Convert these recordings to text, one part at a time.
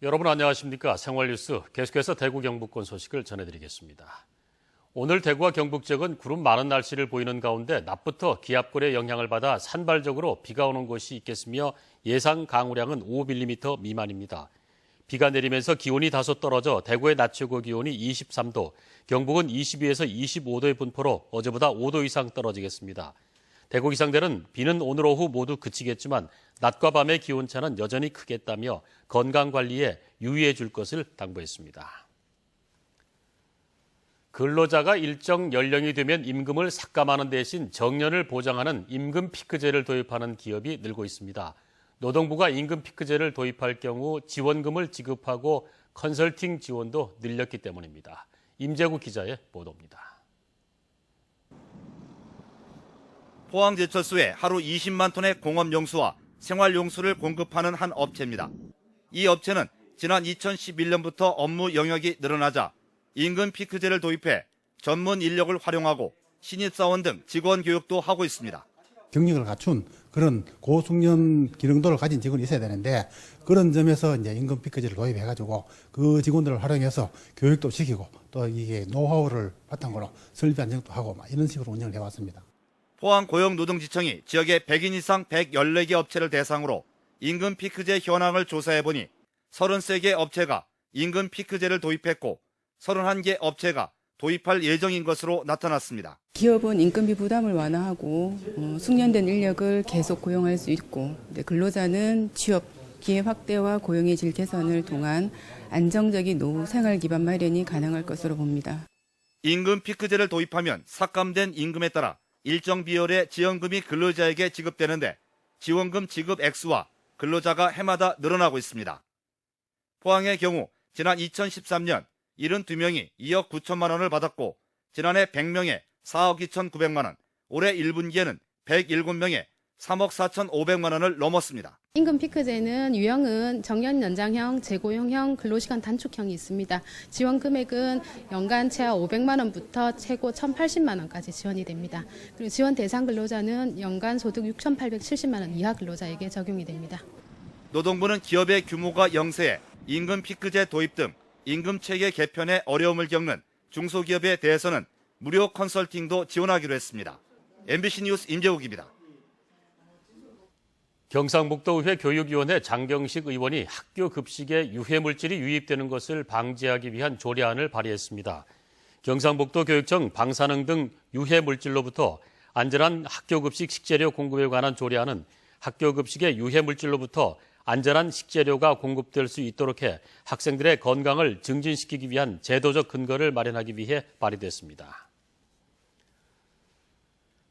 여러분 안녕하십니까? 생활뉴스 계속해서 대구 경북권 소식을 전해드리겠습니다. 오늘 대구와 경북 지역은 구름 많은 날씨를 보이는 가운데 낮부터 기압골의 영향을 받아 산발적으로 비가 오는 곳이 있겠으며 예상 강우량은 5mm 미만입니다. 비가 내리면서 기온이 다소 떨어져 대구의 낮 최고 기온이 23도, 경북은 22에서 25도의 분포로 어제보다 5도 이상 떨어지겠습니다. 대구 기상대는 비는 오늘 오후 모두 그치겠지만 낮과 밤의 기온차는 여전히 크겠다며 건강관리에 유의해 줄 것을 당부했습니다. 근로자가 일정 연령이 되면 임금을 삭감하는 대신 정년을 보장하는 임금 피크제를 도입하는 기업이 늘고 있습니다. 노동부가 임금 피크제를 도입할 경우 지원금을 지급하고 컨설팅 지원도 늘렸기 때문입니다. 임재구 기자의 보도입니다. 포항제철소에 하루 20만 톤의 공업용수와 생활용수를 공급하는 한 업체입니다. 이 업체는 지난 2011년부터 업무 영역이 늘어나자 임금 피크제를 도입해 전문 인력을 활용하고 신입사원 등 직원 교육도 하고 있습니다. 경력을 갖춘 그런 고숙련 기능도를 가진 직원이 있어야 되는데 그런 점에서 이제 임금 피크제를 도입해가지고 그 직원들을 활용해서 교육도 시키고 또 이게 노하우를 바탕으로 설비 안정도 하고 이런 식으로 운영을 해왔습니다. 포항고용노동지청이 지역의 100인 이상 114개 업체를 대상으로 임금 피크제 현황을 조사해보니 33개 업체가 임금 피크제를 도입했고 31개 업체가 도입할 예정인 것으로 나타났습니다. 기업은 인건비 부담을 완화하고 숙련된 인력을 계속 고용할 수 있고 근로자는 취업 기회 확대와 고용의 질 개선을 통한 안정적인 노후 생활 기반 마련이 가능할 것으로 봅니다. 임금 피크제를 도입하면 삭감된 임금에 따라 일정 비율의 지원금이 근로자에게 지급되는데 지원금 지급 액수와 근로자가 해마다 늘어나고 있습니다. 포항의 경우 지난 2013년 72명이 2억 9천만 원을 받았고 지난해 100명에 4억 2,900만 원, 올해 1분기에는 107명에 3억 4,500만 원을 넘었습니다. 임금 피크제는 유형은 정년 연장형, 재고용형, 근로시간 단축형이 있습니다. 지원 금액은 연간 최하 500만 원부터 최고 1,080만 원까지 지원이 됩니다. 그리고 지원 대상 근로자는 연간 소득 6,870만 원 이하 근로자에게 적용이 됩니다. 노동부는 기업의 규모가 영세해 임금 피크제 도입 등 임금 체계 개편에 어려움을 겪는 중소기업에 대해서는 무료 컨설팅도 지원하기로 했습니다. MBC 뉴스 임재욱입니다. 경상북도의회 교육위원회 장경식 의원이 학교 급식에 유해물질이 유입되는 것을 방지하기 위한 조례안을 발의했습니다. 경상북도 교육청 방사능 등 유해물질로부터 안전한 학교 급식 식재료 공급에 관한 조례안은 학교 급식의 유해물질로부터 안전한 식재료가 공급될 수 있도록 해 학생들의 건강을 증진시키기 위한 제도적 근거를 마련하기 위해 발의됐습니다.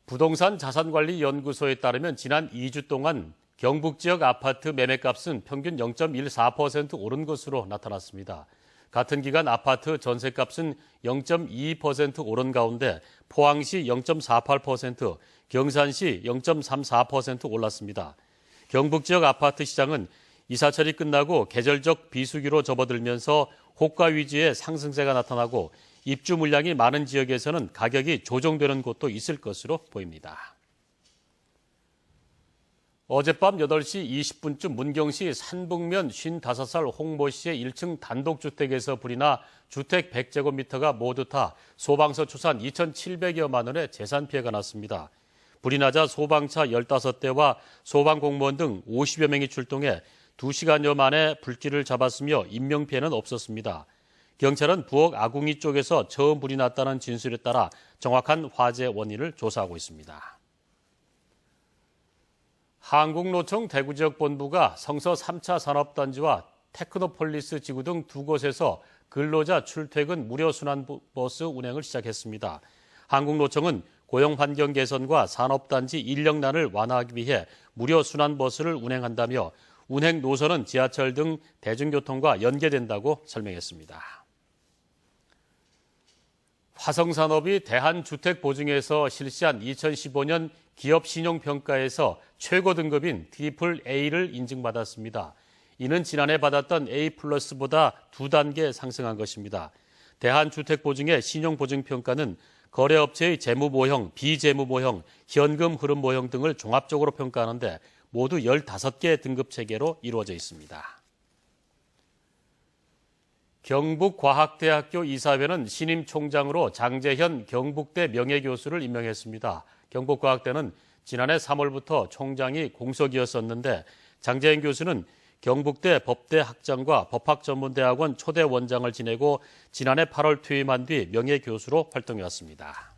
부동산 자산관리연구소에 따르면 지난 2주 동안 경북 지역 아파트 매매값은 평균 0.14% 오른 것으로 나타났습니다. 같은 기간 아파트 전세값은 0.22% 오른 가운데 포항시 0.48%, 경산시 0.34% 올랐습니다. 경북 지역 아파트 시장은 이사철이 끝나고 계절적 비수기로 접어들면서 호가 위주의 상승세가 나타나고 입주 물량이 많은 지역에서는 가격이 조정되는 곳도 있을 것으로 보입니다. 어젯밤 8시 20분쯤 문경시 산북면 55살 홍모 씨의 1층 단독주택에서 불이 나 주택 100제곱미터가 모두 타 소방서 추산 2,700여만 원의 재산 피해가 났습니다. 불이 나자 소방차 15대와 소방공무원 등 50여 명이 출동해 2시간여 만에 불길을 잡았으며 인명피해는 없었습니다. 경찰은 부엌 아궁이 쪽에서 처음 불이 났다는 진술에 따라 정확한 화재 원인을 조사하고 있습니다. 한국노총 대구지역본부가 성서 3차 산업단지와 테크노폴리스 지구 등 두 곳에서 근로자 출퇴근 무료 순환버스 운행을 시작했습니다. 한국노총은 고용환경 개선과 산업단지 인력난을 완화하기 위해 무료 순환버스를 운행한다며 운행 노선은 지하철 등 대중교통과 연계된다고 설명했습니다. 화성산업이 대한주택보증에서 실시한 2015년 기업신용평가에서 최고 등급인 AAA를 인증받았습니다. 이는 지난해 받았던 A+보다 2단계 상승한 것입니다. 대한주택보증의 신용보증평가는 거래업체의 재무 모형, 비재무 모형, 현금 흐름 모형 등을 종합적으로 평가하는데 모두 15개 등급 체계로 이루어져 있습니다. 경북과학대학교 이사회는 신임 총장으로 장재현 경북대 명예교수를 임명했습니다. 경북과학대는 지난해 3월부터 총장이 공석이었었는데 장재현 교수는 경북대 법대 학장과 법학전문대학원 초대 원장을 지내고 지난해 8월 퇴임한 뒤 명예교수로 활동해왔습니다.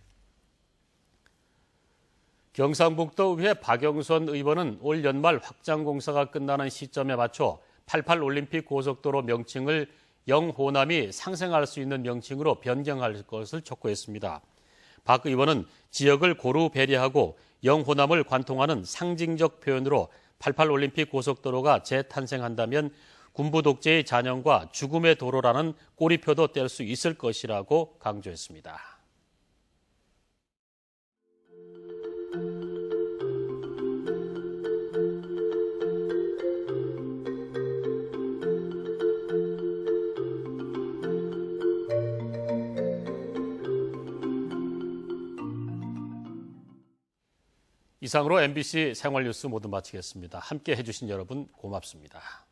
경상북도의회 박영선 의원은 올 연말 확장공사가 끝나는 시점에 맞춰 88 올림픽 고속도로 명칭을 영호남이 상생할 수 있는 명칭으로 변경할 것을 촉구했습니다. 박 의원은 지역을 고루 배려하고 영호남을 관통하는 상징적 표현으로 88 올림픽 고속도로가 재탄생한다면 군부 독재의 잔영과 죽음의 도로라는 꼬리표도 뗄 수 있을 것이라고 강조했습니다. 이상으로 MBC 생활뉴스 모두 마치겠습니다. 함께 해주신 여러분 고맙습니다.